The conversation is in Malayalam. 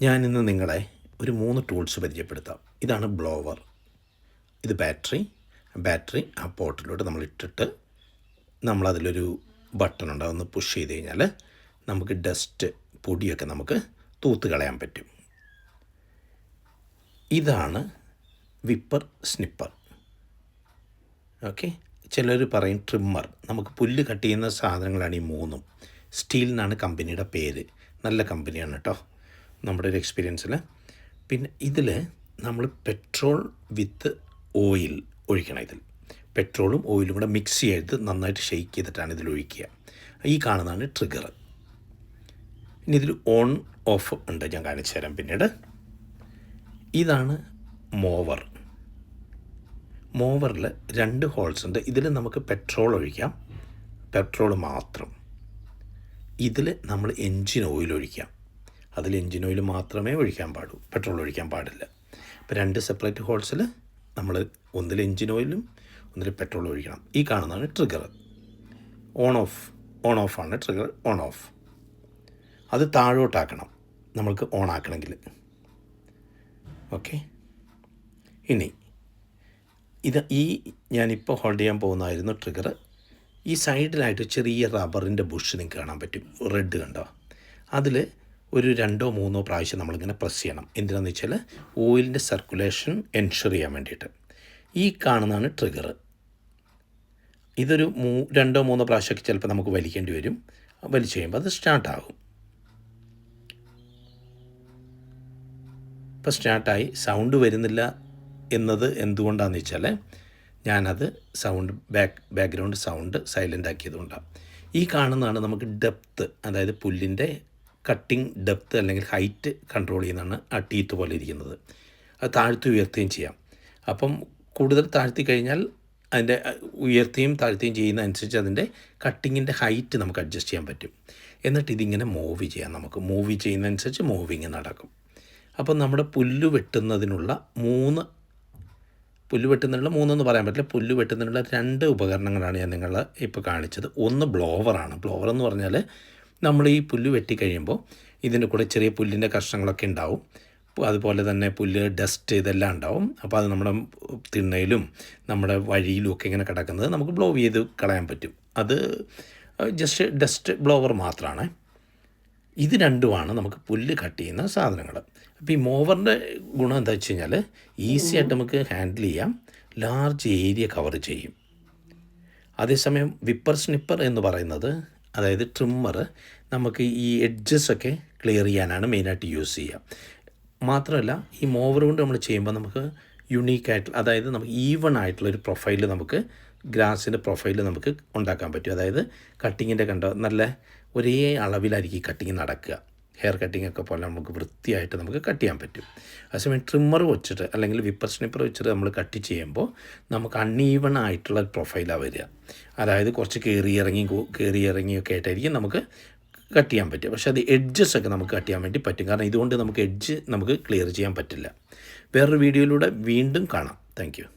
ഞാനിന്ന് നിങ്ങളെ ഒരു 3 ടൂൾസ് പരിചയപ്പെടുത്താം. ഇതാണ് ബ്ലോവർ, ഇത് ബാറ്ററി ആ പോട്ടിലോട്ട് നമ്മളിട്ടിട്ട് നമ്മളതിലൊരു ബട്ടണുണ്ട്, അതൊന്ന് പുഷ് ചെയ്ത് കഴിഞ്ഞാൽ നമുക്ക് ഡസ്റ്റ് പൊടിയൊക്കെ നമുക്ക് തൂത്ത് കളയാൻ പറ്റും. ഇതാണ് വിപ്പർ സ്നിപ്പർ. ഓക്കെ, ചിലർ പറയും ട്രിമ്മർ. നമുക്ക് പുല്ല് കട്ട് ചെയ്യുന്ന സാധനങ്ങളാണ് ഈ മൂന്നും. സ്റ്റീൽ എന്നാണ് കമ്പനിയുടെ പേര്. നല്ല കമ്പനിയാണ് കേട്ടോ, നമ്മുടെ ഒരു എക്സ്പീരിയൻസിൽ. പിന്നെ ഇതിൽ നമ്മൾ പെട്രോൾ വിത്ത് ഓയിൽ ഒഴിക്കണം. ഇതിൽ പെട്രോളും ഓയിലും കൂടെ മിക്സ് ചെയ്ത് നന്നായിട്ട് ഷെയ്ക്ക് ചെയ്തിട്ടാണ് ഇതിൽ ഒഴിക്കുക. ഈ കാണുന്നതാണ് ട്രിഗർ. ഇനി ഇതിൽ ഓൺ ഓഫ് ഉണ്ട്, ഞാൻ കാണിച്ചു തരാം പിന്നീട്. ഇതാണ് മോവർ. മോവറിൽ 2 ഹോൾസ് ഉണ്ട്. ഇതിൽ നമുക്ക് പെട്രോൾ ഒഴിക്കാം, പെട്രോൾ മാത്രം. ഇതിൽ നമ്മൾ എൻജിൻ ഓയിൽ ഒഴിക്കാം. അതിൽ എൻജിൻ ഓയിൽ മാത്രമേ ഒഴിക്കാൻ പാടൂ, പെട്രോൾ ഒഴിക്കാൻ പാടില്ല. അപ്പോൾ 2 സെപ്പറേറ്റ് ഹോൾസിൽ നമ്മൾ ഒന്നിൽ എൻജിൻ ഓയിലും ഒന്നിൽ പെട്രോൾ ഒഴിക്കണം. ഈ കാണുന്നതാണ് ട്രിഗർ. ഓൺ ഓഫാണ് ട്രിഗർ. ഓൺ ഓഫ് അത് താഴോട്ടാക്കണം നമ്മൾക്ക് ഓൺ ആക്കണമെങ്കിൽ. ഓക്കെ, ഇനി ഈ ഞാനിപ്പോൾ ഹോൾഡ് ചെയ്യാൻ പോകുന്നതായിരുന്നു ട്രിഗർ. ഈ സൈഡിലായിട്ട് ചെറിയ റബ്ബറിൻ്റെ ബുഷ് നിങ്ങൾക്ക് കാണാൻ പറ്റും, റെഡ് കണ്ടോ? അതിൽ ഒരു 2-3 പ്രാവശ്യം നമ്മളിങ്ങനെ പ്രസ് ചെയ്യണം. എന്തിനാണെന്ന് വെച്ചാൽ ഓയിലിൻ്റെ സർക്കുലേഷൻ എൻഷുർ ചെയ്യാൻ വേണ്ടിയിട്ട്. ഈ കാണുന്നതാണ് ട്രിഗർ. ഇതൊരു 2-3 പ്രാവശ്യമൊക്കെ ചിലപ്പോൾ നമുക്ക് വലിക്കേണ്ടി വരും. വലിച്ചു കഴിയുമ്പോൾ അത് സ്റ്റാർട്ടാകും. ഇപ്പോൾ സ്റ്റാർട്ടായി. സൗണ്ട് വരുന്നില്ല എന്നത് എന്തുകൊണ്ടാണെന്ന് വെച്ചാൽ ഞാനത് ബാക്ക്ഗ്രൗണ്ട് സൗണ്ട് സൈലൻ്റ് ആക്കിയതുകൊണ്ടാണ്. ഈ കാണുന്നതാണ് നമുക്ക് ഡെപ്ത്ത്, അതായത് പുല്ലിൻ്റെ കട്ടിങ് ഡെപ്ത്ത് അല്ലെങ്കിൽ ഹൈറ്റ് കൺട്രോൾ ചെയ്യുന്നതാണ് ആ ടീത്ത് പോലെ ഇരിക്കുന്നത്. അത് താഴ്ത്തി ഉയർത്തുകയും ചെയ്യാം. അപ്പം കൂടുതൽ താഴ്ത്തി കഴിഞ്ഞാൽ അതിൻ്റെ ഉയർത്തുകയും താഴ്ത്തുകയും ചെയ്യുന്ന അനുസരിച്ച് അതിൻ്റെ കട്ടിങ്ങിൻ്റെ ഹൈറ്റ് നമുക്ക് അഡ്ജസ്റ്റ് ചെയ്യാൻ പറ്റും. എന്നിട്ട് ഇതിങ്ങനെ മൂവ് ചെയ്യാം. നമുക്ക് മൂവ് ചെയ്യുന്നതനുസരിച്ച് മൂവിങ് നടക്കും. അപ്പം നമ്മുടെ പുല്ല് വെട്ടുന്നതിനുള്ള മൂന്നെന്ന് പറയാൻ പറ്റില്ല, പുല്ല് വെട്ടുന്നതിനുള്ള 2 ഉപകരണങ്ങളാണ് ഞാൻ നിങ്ങളെ ഇപ്പോൾ കാണിച്ചത്. ഒന്ന് ബ്ലോവറാണ്. ബ്ലോവർ എന്ന് പറഞ്ഞാൽ നമ്മൾ ഈ പുല്ല് വെട്ടിക്കഴിയുമ്പോൾ ഇതിൻ്റെ കൂടെ ചെറിയ പുല്ലിൻ്റെ കഷ്ണങ്ങളൊക്കെ ഉണ്ടാവും. അതുപോലെ തന്നെ പുല്ല്, ഡസ്റ്റ് ഇതെല്ലാം ഉണ്ടാവും. അപ്പോൾ അത് നമ്മുടെ തിണ്ണയിലും നമ്മുടെ വഴിയിലും ഒക്കെ ഇങ്ങനെ കിടക്കുന്നത് നമുക്ക് ബ്ലോ ചെയ്ത് കളയാൻ പറ്റും. അത് ജസ്റ്റ് ഡസ്റ്റ് ബ്ലോവർ മാത്രമാണ്. ഇത് രണ്ടുമാണ് നമുക്ക് പുല്ല് കട്ട് ചെയ്യുന്ന സാധനങ്ങൾ. അപ്പോൾ ഈ മോവറിൻ്റെ ഗുണം എന്താ വെച്ച് കഴിഞ്ഞാൽ ഈസി ആയിട്ട് നമുക്ക് ഹാൻഡിൽ ചെയ്യാം, ലാർജ് ഏരിയ കവർ ചെയ്യും. അതേസമയം വിപ്പർ സ്നിപ്പർ എന്ന് പറയുന്നത്, അതായത് ട്രിമ്മർ, നമുക്ക് ഈ എഡ്ജസൊക്കെ ക്ലിയർ ചെയ്യാനാണ് മെയിനായിട്ട് യൂസ് ചെയ്യുക. മാത്രമല്ല ഈ മോവർ കൊണ്ട് നമ്മൾ ചെയ്യുമ്പോൾ നമുക്ക് യുണീക്കായിട്ടുള്ള, അതായത് നമുക്ക് ഈവൺ ആയിട്ടുള്ളൊരു പ്രൊഫൈൽ, നമുക്ക് ഗ്രാസിൻ്റെ പ്രൊഫൈൽ നമുക്ക് ഉണ്ടാക്കാൻ പറ്റും. അതായത് കട്ടിങ്ങിൻ്റെ നല്ല ഒരേ അളവിലായിരിക്കും കട്ടിങ് നടക്കുക. ഹെയർ കട്ടിംഗ് ഒക്കെ പോലെ നമുക്ക് വൃത്തിയായിട്ട് നമുക്ക് കട്ട് ചെയ്യാൻ പറ്റും. അതേസമയം ട്രിമ്മർ വെച്ചിട്ട് അല്ലെങ്കിൽ വിപ്പർ സ്നിപ്പർ വെച്ചിട്ട് നമ്മൾ കട്ട് ചെയ്യുമ്പോൾ നമുക്ക് അൺഈവൺ ആയിട്ടുള്ള പ്രൊഫൈലാണ് വരിക. അതായത് കുറച്ച് കയറി ഇറങ്ങിയൊക്കെ ആയിട്ടായിരിക്കും നമുക്ക് കട്ട് ചെയ്യാൻ പറ്റും. പക്ഷേ അത് എഡ്ജസൊക്കെ നമുക്ക് കട്ട് ചെയ്യാൻ വേണ്ടി പറ്റും. കാരണം ഇതുകൊണ്ട് നമുക്ക് എഡ്ജ് നമുക്ക് ക്ലിയർ ചെയ്യാൻ പറ്റില്ല. വേറൊരു വീഡിയോയിലൂടെ വീണ്ടും കാണാം. Thank you.